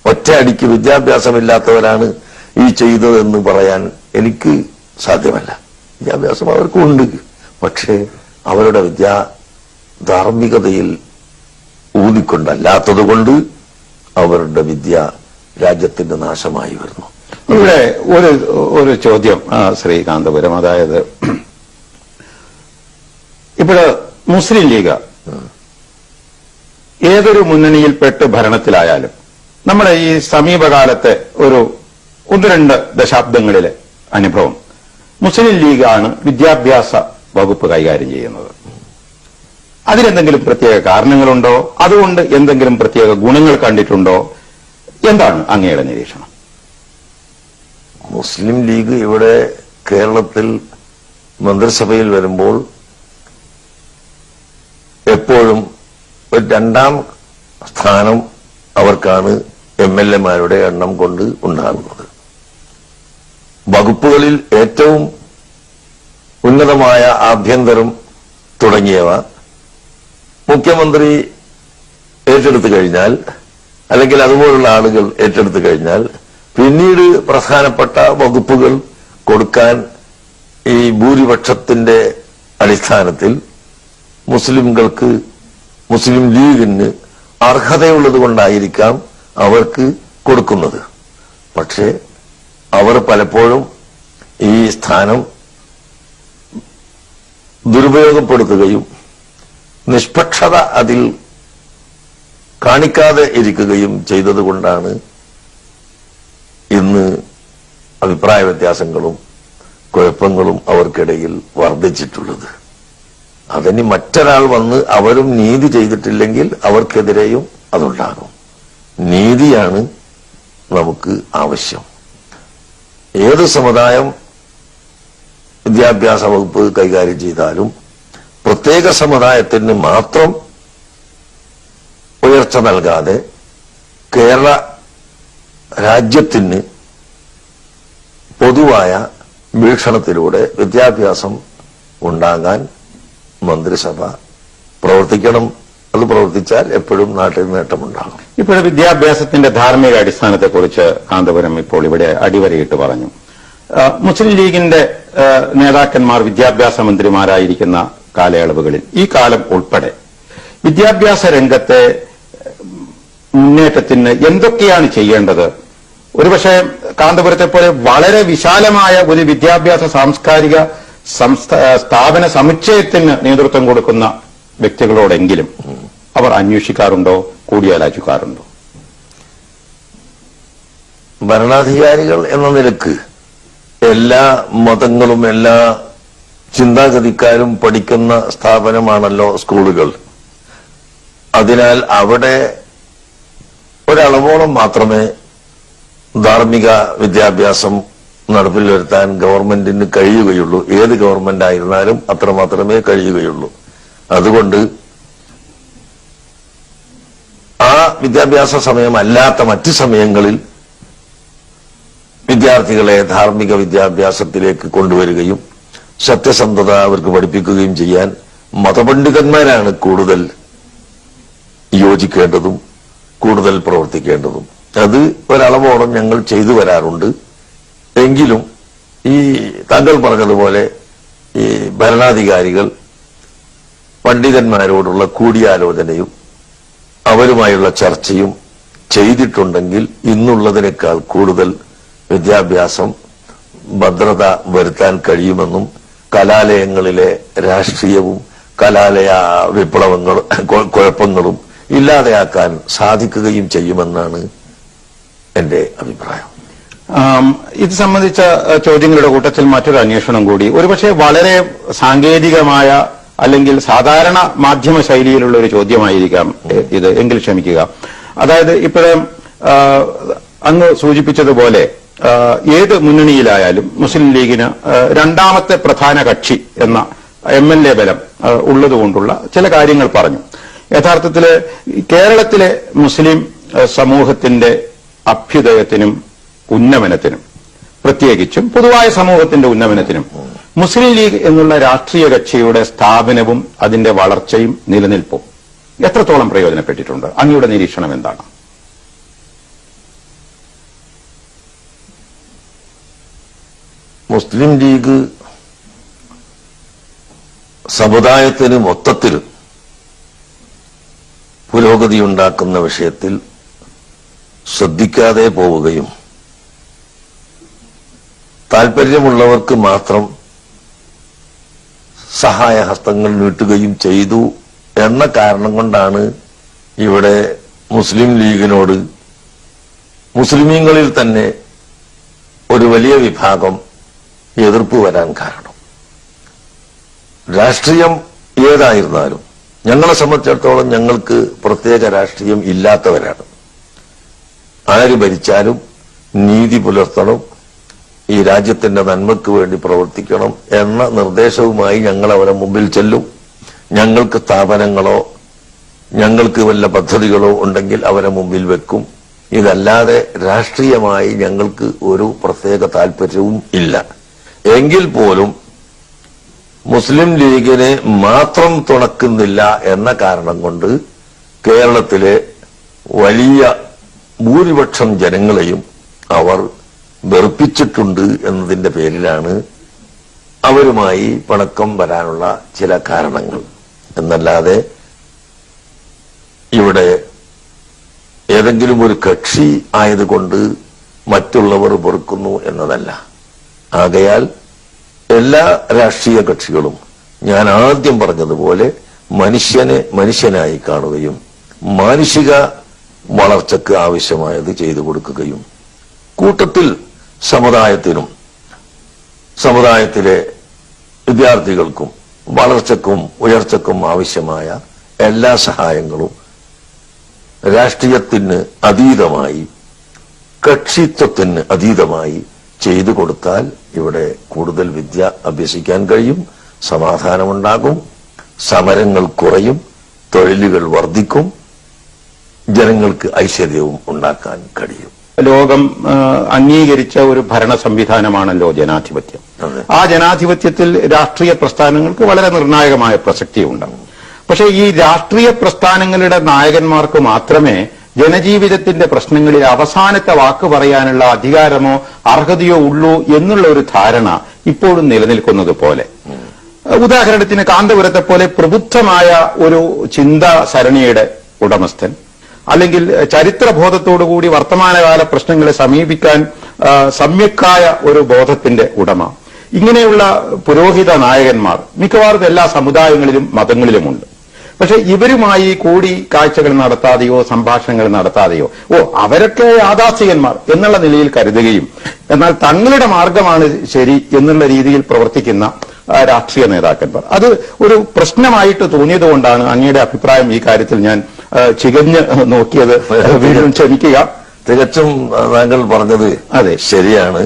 [SPEAKER 2] ഒറ്റയടിക്ക് വിദ്യാഭ്യാസമില്ലാത്തവരാണ് ഈ ചെയ്തതെന്ന് പറയാൻ എനിക്ക് സാധ്യമല്ല. വിദ്യാഭ്യാസം അവർക്കുണ്ട്. പക്ഷേ അവരുടെ ധാർമ്മികതയിൽ ഊന്നിക്കൊണ്ടല്ലാത്തത് കൊണ്ട് അവരുടെ വിദ്യ രാജ്യത്തിന്റെ നാശമായി വരുന്നു.
[SPEAKER 1] ഇവിടെ ഒരു ചോദ്യം ശ്രീ കാന്തപുരം, അതായത് ഇവിടെ മുസ്ലിം ലീഗ് ഏതൊരു മുന്നണിയിൽപ്പെട്ട് ഭരണത്തിലായാലും നമ്മുടെ ഈ സമീപകാലത്തെ ഒരു 1-2 ദശാബ്ദങ്ങളിലെ അനുഭവം, മുസ്ലിം ലീഗാണ് വിദ്യാഭ്യാസ വകുപ്പ് കൈകാര്യം ചെയ്യുന്നത്. അതിനെന്തെങ്കിലും പ്രത്യേക കാരണങ്ങളുണ്ടോ? അതുകൊണ്ട് എന്തെങ്കിലും പ്രത്യേക ഗുണങ്ങൾ കണ്ടിട്ടുണ്ടോ? എന്താണ് അങ്ങയുടെ നിരീക്ഷണം?
[SPEAKER 2] മുസ്ലിം ലീഗ് ഇവിടെ കേരളത്തിൽ മന്ത്രിസഭയിൽ വരുമ്പോൾ എപ്പോഴും ഒരു 2ാം സ്ഥാനം അവർക്കാണ് MLA-മാരുടെ എണ്ണം കൊണ്ട് ഉണ്ടാകുന്നത്. വകുപ്പുകളിൽ ഏറ്റവും ഉന്നതമായ ആഭ്യന്തരം തുടങ്ങിയവ മുഖ്യമന്ത്രി ഏറ്റെടുത്തു കഴിഞ്ഞാൽ, അല്ലെങ്കിൽ അതുപോലുള്ള ആളുകൾ ഏറ്റെടുത്തു കഴിഞ്ഞാൽ, പിന്നീട് പ്രധാനപ്പെട്ട വകുപ്പുകൾ കൊടുക്കാൻ ഈ ഭൂരിപക്ഷത്തിന്റെ അടിസ്ഥാനത്തിൽ മുസ്ലിംകൾക്ക്, മുസ്ലിം ലീഗിന് അർഹതയുള്ളത് കൊണ്ടായിരിക്കാം അവർക്ക് കൊടുക്കുന്നത്. പക്ഷേ അവർ പലപ്പോഴും ഈ സ്ഥാനം ദുരുപയോഗപ്പെടുത്തുകയും നിഷ്പക്ഷത അതിൽ കാണിക്കാതെ ഇരിക്കുകയും ചെയ്തതുകൊണ്ടാണ് ഇന്ന് അഭിപ്രായ വ്യത്യാസങ്ങളും കുഴപ്പങ്ങളും അവർക്കിടയിൽ വർദ്ധിച്ചിട്ടുള്ളത്. അതിന് മറ്റൊരാൾ വന്ന് അവരും നീതി ചെയ്തിട്ടില്ലെങ്കിൽ അവർക്കെതിരെയും അതുണ്ടാകും. നീതിയാണ് നമുക്ക് ആവശ്യം. ഏത് സമുദായം വിദ്യാഭ്യാസ വകുപ്പ് കൈകാര്യം ചെയ്താലും പ്രത്യേക സമുദായത്തിന് മാത്രം ഉയർച്ച നൽകാതെ കേരള രാജ്യത്തിന് പൊതുവായ വീക്ഷണത്തിലൂടെ വിദ്യാഭ്യാസം ഉണ്ടാകാൻ മന്ത്രിസഭ പ്രവർത്തിക്കണം. അത് പ്രവർത്തിച്ചാൽ എപ്പോഴും നാട്ടിൽ നേട്ടമുണ്ടാകും.
[SPEAKER 1] ഇപ്പോൾ വിദ്യാഭ്യാസത്തിന്റെ ധാർമ്മിക അടിസ്ഥാനത്തെക്കുറിച്ച് കാന്തപുരം ഇപ്പോൾ ഇവിടെ അടിവരയിട്ട് പറഞ്ഞു. മുസ്ലിം ലീഗിന്റെ നേതാക്കന്മാർ വിദ്യാഭ്യാസ മന്ത്രിമാരായിരിക്കുന്ന കാലയളവുകളിൽ, ഈ കാലം ഉൾപ്പെടെ, വിദ്യാഭ്യാസ രംഗത്തെ മുന്നേറ്റത്തിന് എന്തൊക്കെയാണ് ചെയ്യേണ്ടത്? ഒരുപക്ഷെ കാന്തപുരത്തെ പോലെ വളരെ വിശാലമായ ഒരു വിദ്യാഭ്യാസ സാംസ്കാരിക സ്ഥാപന സമുച്ചയത്തിന് നേതൃത്വം കൊടുക്കുന്ന വ്യക്തികളോടെങ്കിലും അവർ അന്വേഷിക്കാറുണ്ടോ, കൂടിയാലോചിക്കാറുണ്ടോ?
[SPEAKER 2] ഭരണാധികാരികൾ എന്ന നിലക്ക് എല്ലാ മതങ്ങളും എല്ലാ ചിന്താഗതിക്കാരും പഠിക്കുന്ന സ്ഥാപനമാണല്ലോ സ്കൂളുകൾ. അതിനാൽ അവിടെ ഒരളവോളം മാത്രമേ ധാർമ്മിക വിദ്യാഭ്യാസം നടപ്പിൽ വരുത്താൻ ഗവൺമെന്റിന് കഴിയുകയുള്ളൂ. ഏത് ഗവൺമെന്റ് ആയിരുന്നാലും അത്രമാത്രമേ കഴിയുകയുള്ളൂ. അതുകൊണ്ട് ആ വിദ്യാഭ്യാസ സമയമല്ലാത്ത മറ്റു സമയങ്ങളിൽ വിദ്യാർത്ഥികളെ ധാർമ്മിക വിദ്യാഭ്യാസത്തിലേക്ക് കൊണ്ടുവരികയും സത്യസന്ധത അവർക്ക് പഠിപ്പിക്കുകയും ചെയ്യാൻ മതപണ്ഡിതന്മാരാണ് കൂടുതൽ യോജിക്കേണ്ടതും കൂടുതൽ പ്രവർത്തിക്കേണ്ടതും. അത് ഒരളവോളം ഞങ്ങൾ ചെയ്തു വരാറുണ്ട്. എങ്കിലും ഈ താങ്കൾ പറഞ്ഞതുപോലെ ഈ ഭരണാധികാരികൾ പണ്ഡിതന്മാരോടുള്ള കൂടിയാലോചനയും അവരുമായുള്ള ചർച്ചയും ചെയ്തിട്ടുണ്ടെങ്കിൽ ഇന്നുള്ളതിനേക്കാൾ കൂടുതൽ വിദ്യാഭ്യാസം ഭദ്രത വരുത്താൻ കഴിയുമെന്നും കലാലയങ്ങളിലെ രാഷ്ട്രീയവും കലാലയ കുഴപ്പങ്ങളും ഇല്ലാതെയാക്കാൻ സാധിക്കുകയും ചെയ്യുമെന്നാണ് എന്റെ അഭിപ്രായം.
[SPEAKER 1] ഇത് സംബന്ധിച്ച ചോദ്യങ്ങളുടെ കൂട്ടത്തിൽ മറ്റൊരു അന്വേഷണം കൂടി, ഒരുപക്ഷെ വളരെ സാങ്കേതികമായ അല്ലെങ്കിൽ സാധാരണ മാധ്യമ ശൈലിയിലുള്ള ഒരു ചോദ്യമായിരിക്കാം ഇത് എങ്കിൽ ക്ഷമിക്കുക. അതായത് ഇപ്പോഴും അങ്ങ് സൂചിപ്പിച്ചതുപോലെ ഏത് മുന്നണിയിലായാലും മുസ്ലിം ലീഗിന് രണ്ടാമത്തെ പ്രധാന കക്ഷി എന്ന MLA ബലം ഉള്ളതുകൊണ്ടുള്ള ചില കാര്യങ്ങൾ പറഞ്ഞു. യഥാർത്ഥത്തിൽ കേരളത്തിലെ മുസ്ലിം സമൂഹത്തിന്റെ അഭ്യുദയത്തിനും ഉന്നമനത്തിനും, പ്രത്യേകിച്ചും പൊതുവായ സമൂഹത്തിന്റെ ഉന്നമനത്തിനും മുസ്ലിം ലീഗ് എന്നുള്ള രാഷ്ട്രീയ കക്ഷിയുടെ സ്ഥാപനവും അതിന്റെ വളർച്ചയും നിലനിൽപ്പും എത്രത്തോളം പ്രയോജനപ്പെട്ടിട്ടുണ്ട്? അങ്ങയുടെ നിരീക്ഷണം എന്താണ്?
[SPEAKER 2] മുസ്ലിം ലീഗ് സമുദായത്തിന് മൊത്തത്തിൽ പുരോഗതിയുണ്ടാക്കുന്ന വിഷയത്തിൽ ശ്രദ്ധിക്കാതെ പോവുകയും താൽപര്യമുള്ളവർക്ക് മാത്രം സഹായഹസ്തങ്ങൾ നീട്ടുകയും ചെയ്തു എന്ന കാരണം കൊണ്ടാണ് ഇവിടെ മുസ്ലിം ലീഗിനോട് മുസ്ലിമീങ്ങളിൽ തന്നെ ഒരു വലിയ വിഭാഗം എതിർപ്പ് വരാൻ കാരണം. രാഷ്ട്രീയം ഏതായിരുന്നാലും ഞങ്ങളെ സംബന്ധിച്ചിടത്തോളം ഞങ്ങൾക്ക് പ്രത്യേക രാഷ്ട്രീയം ഇല്ലാത്തവരാണ്. ആര് ഭരിച്ചാലും നീതി പുലർത്തണം, ഈ രാജ്യത്തിന്റെ നന്മയ്ക്ക് വേണ്ടി പ്രവർത്തിക്കണം എന്ന നിർദ്ദേശവുമായി ഞങ്ങൾ അവരെ മുമ്പിൽ ചെല്ലും. ഞങ്ങൾക്ക് സ്ഥാപനങ്ങളോ ഞങ്ങൾക്ക് വല്ല പദ്ധതികളോ ഉണ്ടെങ്കിൽ അവരെ മുമ്പിൽ വെക്കും. ഇതല്ലാതെ രാഷ്ട്രീയമായി ഞങ്ങൾക്ക് ഒരു പ്രത്യേക താല്പര്യവും ഇല്ല. എങ്കിൽ പോലും മുസ്ലിം ലീഗിനെ മാത്രം തുണക്കുന്നില്ല എന്ന കാരണം കൊണ്ട് കേരളത്തിലെ വലിയ ഭൂരിപക്ഷം ജനങ്ങളെയും അവർ വെറുപ്പിച്ചിട്ടുണ്ട് എന്നതിന്റെ പേരിലാണ് അവരുമായി പിണക്കം വരാനുള്ള ചില കാരണങ്ങൾ. എന്നല്ലാതെ ഇവിടെ ഏതെങ്കിലും ഒരു കക്ഷി ആയതുകൊണ്ട് മറ്റുള്ളവർ വെറുക്കുന്നു എന്നതല്ല. ആകയാൽ എല്ലാ രാഷ്ട്രീയ കക്ഷികളും ഞാൻ ആദ്യം പറഞ്ഞതുപോലെ മനുഷ്യനെ മനുഷ്യനായി കാണുകയും മാനുഷിക വളർച്ചയ്ക്ക് ആവശ്യമായത് ചെയ്തു കൊടുക്കുകയും കൂട്ടത്തിൽ സമുദായത്തിനും സമുദായത്തിലെ വിദ്യാർത്ഥികൾക്കും വളർച്ചയ്ക്കും ഉയർച്ചയ്ക്കും ആവശ്യമായ എല്ലാ സഹായങ്ങളും രാഷ്ട്രീയത്തിന് അതീതമായി കക്ഷിത്വത്തിന് അതീതമായി ചെയ്തു കൊടുത്താൽ ഇവിടെ കൂടുതൽ വിദ്യ അഭ്യസിക്കാൻ കഴിയും, സമാധാനമുണ്ടാകും, സമരങ്ങൾ കുറയും, തൊഴിലുകൾ വർദ്ധിക്കും, ജനങ്ങൾക്ക് ഐശ്വര്യവും ഉണ്ടാക്കാൻ കഴിയും.
[SPEAKER 1] ലോകം അംഗീകരിച്ച ഒരു ഭരണ സംവിധാനമാണല്ലോ ജനാധിപത്യം. ആ ജനാധിപത്യത്തിൽ രാഷ്ട്രീയ പ്രസ്ഥാനങ്ങൾക്ക് വളരെ നിർണായകമായ പ്രസക്തിയുണ്ട്. പക്ഷേ ഈ രാഷ്ട്രീയ പ്രസ്ഥാനങ്ങളുടെ നായകന്മാർക്ക് മാത്രമേ ജനജീവിതത്തിന്റെ പ്രശ്നങ്ങളിൽ അവസാനത്തെ വാക്ക് പറയാനുള്ള അധികാരമോ അർഹതയോ ഉള്ളൂ എന്നുള്ള ഒരു ധാരണ ഇപ്പോഴും നിലനിൽക്കുന്നത് പോലെ, ഉദാഹരണത്തിന് കാന്തപുരത്തെ പോലെ പ്രബുദ്ധമായ ഒരു ചിന്താ സരണിയുടെ ഉടമസ്ഥൻ, അല്ലെങ്കിൽ ചരിത്രബോധത്തോടുകൂടി വർത്തമാനകാല പ്രശ്നങ്ങളെ സമീപിക്കാൻ സമ്യക്കായ ഒരു ബോധത്തിന്റെ ഉടമ, ഇങ്ങനെയുള്ള പുരോഹിത നായകന്മാർ മിക്കവാറും എല്ലാ സമുദായങ്ങളിലും മതങ്ങളിലുമുണ്ട്. പക്ഷെ ഇവരുമായി കൂടി കാഴ്ചകൾ നടത്താതെയോ സംഭാഷണങ്ങൾ നടത്താതെയോ അവരൊക്കെ യാഥാസ്ഥികന്മാർ എന്നുള്ള നിലയിൽ കരുതുകയും എന്നാൽ തങ്ങളുടെ മാർഗമാണ് ശരി എന്നുള്ള രീതിയിൽ പ്രവർത്തിക്കുന്ന രാഷ്ട്രീയ നേതാക്കന്മാർ, അത് ഒരു പ്രശ്നമായിട്ട് തോന്നിയതുകൊണ്ടാണ് അങ്ങയുടെ അഭിപ്രായം ഈ കാര്യത്തിൽ ഞാൻ ചികഞ്ഞ് നോക്കിയത്. വീണ്ടും ക്ഷമിക്കുക.
[SPEAKER 2] തികച്ചും താങ്കൾ പറഞ്ഞത് അതെ ശരിയാണ്.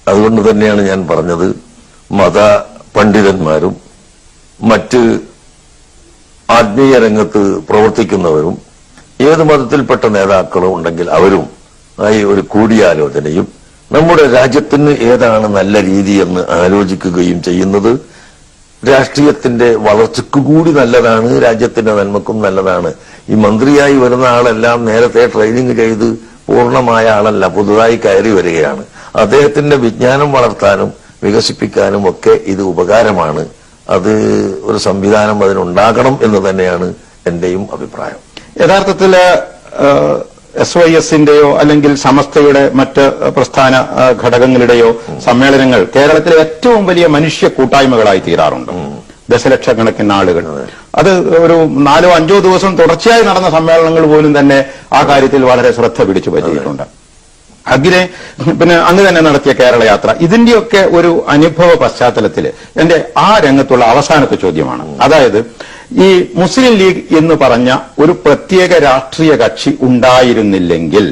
[SPEAKER 2] അതുകൊണ്ട് തന്നെയാണ് ഞാൻ പറഞ്ഞത് മത പണ്ഡിതന്മാരും മറ്റ് ആത്മീയ രംഗത്ത് പ്രവർത്തിക്കുന്നവരും ഏത് മതത്തിൽപ്പെട്ട നേതാക്കളും ഉണ്ടെങ്കിൽ അവരും ആയി ഒരു കൂടിയാലോചനയും നമ്മുടെ രാജ്യത്തിന് ഏതാണ് നല്ല രീതിയെന്ന് ആലോചിക്കുകയും ചെയ്യുന്നത് രാഷ്ട്രീയത്തിന്റെ വളർച്ചയ്ക്കു കൂടി നല്ലതാണ്, രാജ്യത്തിന്റെ നന്മക്കും നല്ലതാണ്. ഈ മന്ത്രിയായി വരുന്ന ആളെല്ലാം നേരത്തെ ട്രെയിനിങ് ചെയ്ത് പൂർണ്ണമായ ആളല്ല, പുതുതായി കയറി വരികയാണ്. അദ്ദേഹത്തിന്റെ വിജ്ഞാനം വളർത്താനും വികസിപ്പിക്കാനും ഒക്കെ ഇത് ഉപകാരമാണ്. അത് ഒരു സംവിധാനം അതിനുണ്ടാകണം എന്ന് തന്നെയാണ് എന്റെയും അഭിപ്രായം.
[SPEAKER 1] യഥാർത്ഥത്തിൽ SYSന്റെയോ അല്ലെങ്കിൽ സമസ്തയുടെ മറ്റ് പ്രസ്ഥാന ഘടകങ്ങളുടെയോ സമ്മേളനങ്ങൾ കേരളത്തിലെ ഏറ്റവും വലിയ മനുഷ്യ കൂട്ടായ്മകളായി തീരാറുണ്ട്. ദശലക്ഷക്കണക്കിന് ആളുകൾ. അത് ഒരു 4-5 ദിവസം തുടർച്ചയായി നടന്ന സമ്മേളനങ്ങൾ പോലും തന്നെ ആ കാര്യത്തിൽ വളരെ ശ്രദ്ധ പിടിച്ചു പറ്റിയിട്ടുണ്ട്. അഖിലെ പിന്നെ അങ്ങ് തന്നെ നടത്തിയ കേരള യാത്ര, ഇതിന്റെയൊക്കെ ഒരു അനുഭവ പശ്ചാത്തലത്തിൽ എന്റെ ആ രംഗത്തുള്ള അവസാനത്തെ ചോദ്യമാണ്. അതായത് ഈ മുസ്ലിം ലീഗ് എന്ന് പറഞ്ഞ ഒരു പ്രത്യേക രാഷ്ട്രീയ കക്ഷി ഉണ്ടായിരുന്നില്ലെങ്കിൽ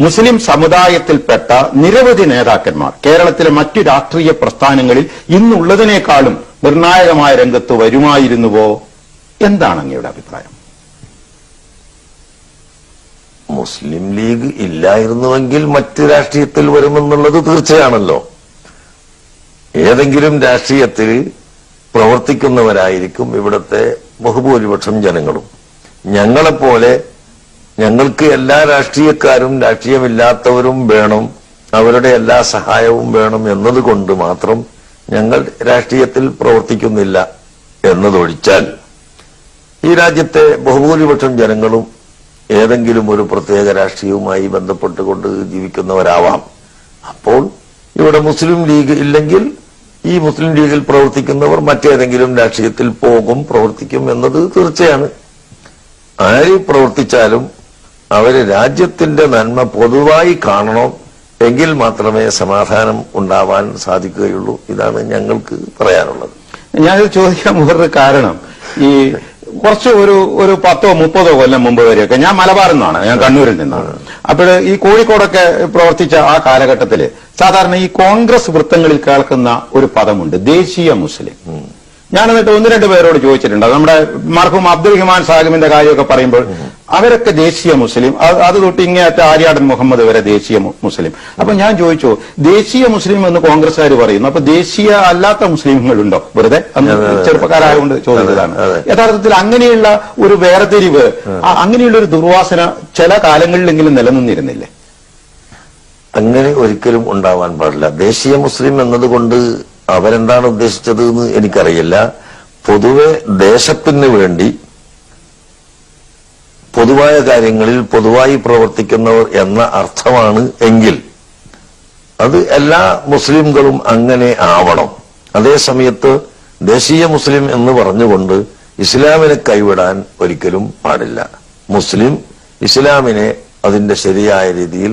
[SPEAKER 1] മുസ്ലിം സമുദായത്തിൽപ്പെട്ട നിരവധി നേതാക്കന്മാർ കേരളത്തിലെ മറ്റു രാഷ്ട്രീയ പ്രസ്ഥാനങ്ങളിൽ ഇന്നുള്ളതിനേക്കാളും നിർണായകമായ രംഗത്ത് വരുമായിരുന്നുവോ? എന്താണ് അങ്ങയുടെ അഭിപ്രായം?
[SPEAKER 2] മുസ്ലിം ലീഗ് ഇല്ലായിരുന്നുവെങ്കിൽ മറ്റ് രാഷ്ട്രീയത്തിൽ വരുമെന്നുള്ളത് തീർച്ചയാണല്ലോ. ഏതെങ്കിലും രാഷ്ട്രീയത്തിൽ പ്രവർത്തിക്കുന്നവരായിരിക്കും ഇവിടുത്തെ ബഹുഭൂരിപക്ഷം ജനങ്ങളും. ഞങ്ങളെപ്പോലെ ഞങ്ങൾക്ക് എല്ലാ രാഷ്ട്രീയക്കാരും രാഷ്ട്രീയമില്ലാത്തവരും വേണം, അവരുടെ എല്ലാ സഹായവും വേണം എന്നതുകൊണ്ട് മാത്രം ഞങ്ങൾ രാഷ്ട്രീയത്തിൽ പ്രവർത്തിക്കുന്നില്ല എന്നതൊഴിച്ചാൽ ഈ രാജ്യത്തെ ബഹുഭൂരിപക്ഷം ജനങ്ങളും ഏതെങ്കിലും ഒരു പ്രത്യേക രാഷ്ട്രീയവുമായി ബന്ധപ്പെട്ടുകൊണ്ട് ജീവിക്കുന്നവരാവാം. അപ്പോൾ ഇവിടെ മുസ്ലിം ലീഗ് ഇല്ലെങ്കിൽ ഈ മുസ്ലിം ലീഗിൽ പ്രവർത്തിക്കുന്നവർ മറ്റേതെങ്കിലും രാഷ്ട്രീയത്തിൽ പോകും, പ്രവർത്തിക്കും എന്നത് തീർച്ചയാണ്. ആര് പ്രവർത്തിച്ചാലും അവര് രാജ്യത്തിന്റെ നന്മ പൊതുവായി കാണണം, എങ്കിൽ മാത്രമേ സമാധാനം ഉണ്ടാവാൻ സാധിക്കുകയുള്ളൂ. ഇതാണ് ഞങ്ങൾക്ക് പറയാനുള്ളത്.
[SPEAKER 1] ഞാനിത് ചോദിക്കാൻ വേറൊരു കാരണം, ഈ കുറച്ച് ഒരു 10-30 കൊല്ലം മുമ്പ് വരെയൊക്കെ ഞാൻ മലബാറിൽ നിന്നാണ്, ഞാൻ കണ്ണൂരിൽ നിന്നാണ്. അപ്പോൾ ഈ കോഴിക്കോടൊക്കെ പ്രവർത്തിച്ച ആ കാലഘട്ടത്തില് സാധാരണ ഈ കോൺഗ്രസ് വൃത്തങ്ങളിൽ കേൾക്കുന്ന ഒരു പദമുണ്ട്, ദേശീയ മുസ്ലിം. ഞാൻ എന്നിട്ട് 1-2 പേരോട് ചോദിച്ചിട്ടുണ്ട്, നമ്മുടെ മർഹൂം അബ്ദുൽ റഹ്മാൻ സാഹിബിന്റെ കാര്യമൊക്കെ പറയുമ്പോൾ അവരൊക്കെ ദേശീയ മുസ്ലിം, അത് തൊട്ട് ഇങ്ങേറ്റ ആര്യാടൻ മുഹമ്മദ് വരെ ദേശീയ മുസ്ലിം. അപ്പൊ ഞാൻ ചോദിച്ചു, ദേശീയ മുസ്ലിം എന്ന് കോൺഗ്രസ്സുകാർ പറയുന്നു, അപ്പൊ ദേശീയ അല്ലാത്ത മുസ്ലിങ്ങളുണ്ടോ? വെറുതെ ചെറുപ്പക്കാരായതുകൊണ്ട് ചോദിച്ചതാണ്. യഥാർത്ഥത്തിൽ അങ്ങനെയുള്ള ഒരു വേർതിരിവ്, അങ്ങനെയുള്ള ഒരു ദുർവാസന ചില കാലങ്ങളിലെങ്കിലും നിലനിന്നിരുന്നില്ലേ?
[SPEAKER 2] അങ്ങനെ ഒരിക്കലും ഉണ്ടാവാൻ പാടില്ല. ദേശീയ മുസ്ലിം എന്നതുകൊണ്ട് അവരെന്താണ് ഉദ്ദേശിച്ചത് എന്ന് എനിക്കറിയില്ല. പൊതുവെ ദേശത്തിന് വേണ്ടി പൊതുവായ കാര്യങ്ങളിൽ പൊതുവായി പ്രവർത്തിക്കുന്നവർ എന്ന അർത്ഥമാണ് എങ്കിൽ അത് എല്ലാ മുസ്ലിംകളും അങ്ങനെ ആവണം. അതേസമയത്ത് ദേശീയ മുസ്ലിം എന്ന് പറഞ്ഞുകൊണ്ട് ഇസ്ലാമിനെ കൈവിടാൻ ഒരിക്കലും പാടില്ല. മുസ്ലിം ഇസ്ലാമിനെ അതിന്റെ ശരിയായ രീതിയിൽ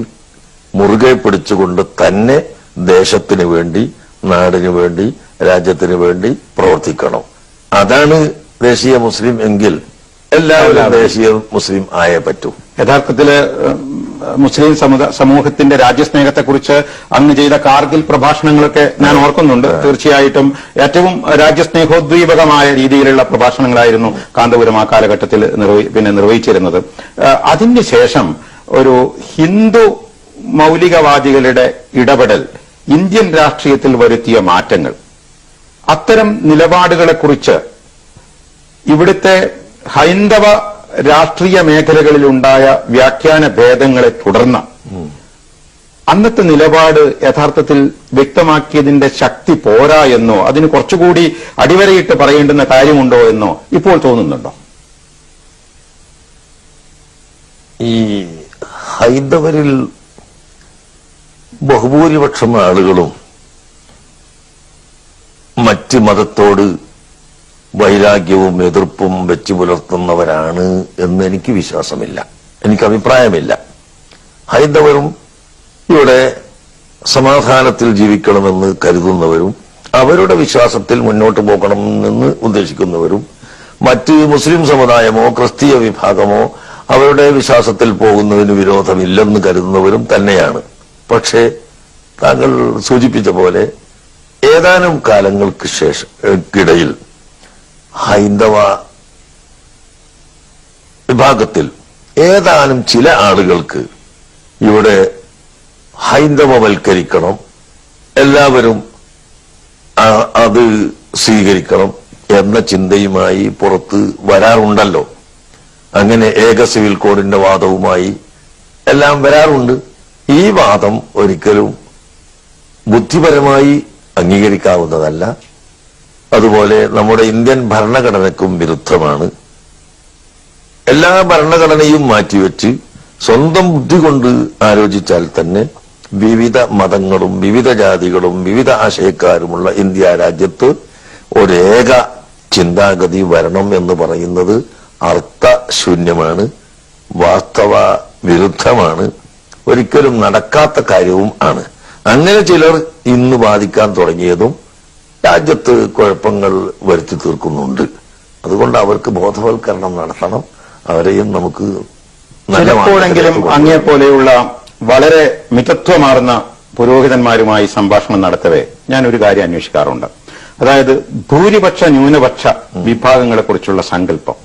[SPEAKER 2] മുറുകെ പിടിച്ചുകൊണ്ട് തന്നെ ദേശത്തിന് വേണ്ടി, നാടിനു വേണ്ടി, രാജ്യത്തിന് വേണ്ടി പ്രവർത്തിക്കണം. അതാണ് ദേശീയ മുസ്ലിം എങ്കിൽ എല്ലാവരും ദേശീയ മുസ്ലിം ആയേ പറ്റൂ.
[SPEAKER 1] യഥാർത്ഥത്തില് മുസ്ലിം സമൂഹത്തിന്റെ രാജ്യസ്നേഹത്തെക്കുറിച്ച് അങ്ങ് ചെയ്ത കാർഗിൽ പ്രഭാഷണങ്ങളൊക്കെ ഞാൻ ഓർക്കുന്നുണ്ട്. തീർച്ചയായിട്ടും ഏറ്റവും രാജ്യസ്നേഹോദ്ദീപകമായ രീതിയിലുള്ള പ്രഭാഷണങ്ങളായിരുന്നു കാന്തപുരം ആ കാലഘട്ടത്തിൽ നിർവഹിച്ചിരുന്നത്. അതിനുശേഷം ഒരു ഹിന്ദു മൌലികവാദികളുടെ ഇടപെടൽ ഇന്ത്യൻ രാഷ്ട്രീയത്തിൽ വരുത്തിയ മാറ്റങ്ങൾ, അത്തരം നിലപാടുകളെക്കുറിച്ച് ഇവിടുത്തെ ഹൈന്ദവ രാഷ്ട്രീയ മേഖലകളിലുണ്ടായ വ്യാഖ്യാന ഭേദങ്ങളെ തുടർന്ന് അന്നത്തെ നിലപാട് യഥാർത്ഥത്തിൽ വ്യക്തമാക്കിയതിന്റെ ശക്തി പോരാ എന്നോ അതിന് കുറച്ചുകൂടി അടിവരയിട്ട് പറയേണ്ടുന്ന കാര്യമുണ്ടോ എന്നോ ഇപ്പോൾ തോന്നുന്നുണ്ടോ?
[SPEAKER 2] ഈ ഹൈന്ദവരിൽ ബഹുഭൂരിപക്ഷം ആളുകളും മറ്റ് മതത്തോട് വൈരാഗ്യവും എതിർപ്പും വെച്ചു പുലർത്തുന്നവരാണ് എന്ന് എനിക്ക് വിശ്വാസമില്ല, എനിക്ക് അഭിപ്രായമില്ല. ഹൈന്ദവരും ഇവിടെ സമാധാനത്തിൽ ജീവിക്കണമെന്ന് കരുതുന്നവരും അവരുടെ വിശ്വാസത്തിൽ മുന്നോട്ട് പോകണമെന്ന് ഉദ്ദേശിക്കുന്നവരും മറ്റ് മുസ്ലിം സമുദായമോ ക്രിസ്തീയ വിഭാഗമോ അവരുടെ വിശ്വാസത്തിൽ പോകുന്നതിന് വിരോധമില്ലെന്ന് കരുതുന്നവരും തന്നെയാണ്. പക്ഷേ താങ്കൾ സൂചിപ്പിച്ച പോലെ ഏതാനും കാലങ്ങൾക്ക് ശേഷക്കിടയിൽ ഹൈന്ദവ വിഭാഗത്തിൽ ഏതാനും ചില ആളുകൾക്ക് ഇവിടെ ഹൈന്ദവവൽക്കരിക്കണം, എല്ലാവരും അത് സ്വീകരിക്കണം എന്ന ചിന്തയുമായി പുറത്ത് വരാറുണ്ടല്ലോ. അങ്ങനെ ഏക സിവിൽ കോഡിന്റെ വാദവുമായി എല്ലാം വരാറുണ്ട്. ഈ വാദം ഒരിക്കലും ബുദ്ധിപരമായി അംഗീകരിക്കാവുന്നതല്ല. അതുപോലെ നമ്മുടെ ഇന്ത്യൻ ഭരണഘടനയ്ക്കും വിരുദ്ധമാണ്. എല്ലാ ഭരണഘടനയും മാറ്റിവെച്ച് സ്വന്തം ബുദ്ധി കൊണ്ട് ആലോചിച്ചാൽ തന്നെ വിവിധ മതങ്ങളും വിവിധ ജാതികളും വിവിധ ആശയക്കാരുമുള്ള ഇന്ത്യ രാജ്യത്ത് ഒരേക ചിന്താഗതി വരണം എന്ന് പറയുന്നത് അർത്ഥശൂന്യമാണ്, വാസ്തവ വിരുദ്ധമാണ്. ഒരിക്കലും നടക്കാത്ത കാര്യവും ആണ്. അങ്ങനെ ചിലർ ഇന്ന് ബാധിക്കാൻ തുടങ്ങിയതും രാജ്യത്ത് കുഴപ്പങ്ങൾ വരുത്തി തീർക്കുന്നുണ്ട്. അതുകൊണ്ട് അവർക്ക് ബോധവൽക്കരണം നടത്തണം. അവരെയും നമുക്ക്
[SPEAKER 1] ചിലപ്പോഴെങ്കിലും അങ്ങേ പോലെയുള്ള വളരെ മിതത്വമാർന്ന പുരോഹിതന്മാരുമായി സംഭാഷണം നടത്തവേ ഞാൻ ഒരു കാര്യം അന്വേഷിക്കാറുണ്ട്. അതായത് ഭൂരിപക്ഷ ന്യൂനപക്ഷ വിഭാഗങ്ങളെ കുറിച്ചുള്ള സങ്കല്പം,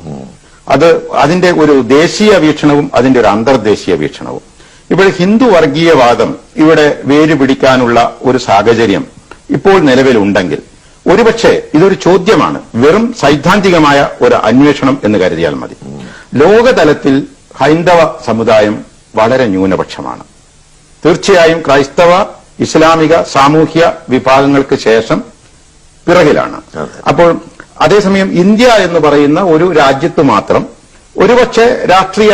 [SPEAKER 1] അതിന്റെ ഒരു ദേശീയ വീക്ഷണവും അതിന്റെ ഒരു അന്തർദേശീയ വീക്ഷണവും. ഇവിടെ ഹിന്ദു വർഗീയവാദം ഇവിടെ വേരുപിടിക്കാനുള്ള ഒരു സാഹചര്യം ഇപ്പോൾ നിലവിലുണ്ടെങ്കിൽ ഒരുപക്ഷെ ഇതൊരു ചോദ്യമാണ്, വെറും സൈദ്ധാന്തികമായ ഒരു അന്വേഷണം എന്ന് കരുതിയാൽ മതി. ലോകതലത്തിൽ ഹൈന്ദവ സമുദായം വളരെ ന്യൂനപക്ഷമാണ്. തീർച്ചയായും ക്രൈസ്തവ, ഇസ്ലാമിക, സാമൂഹ്യ വിഭാഗങ്ങൾക്ക് ശേഷം പിറകിലാണ്. അപ്പോൾ അതേസമയം ഇന്ത്യ എന്ന് പറയുന്ന ഒരു രാജ്യത്ത് മാത്രം ഒരുപക്ഷെ രാഷ്ട്രീയ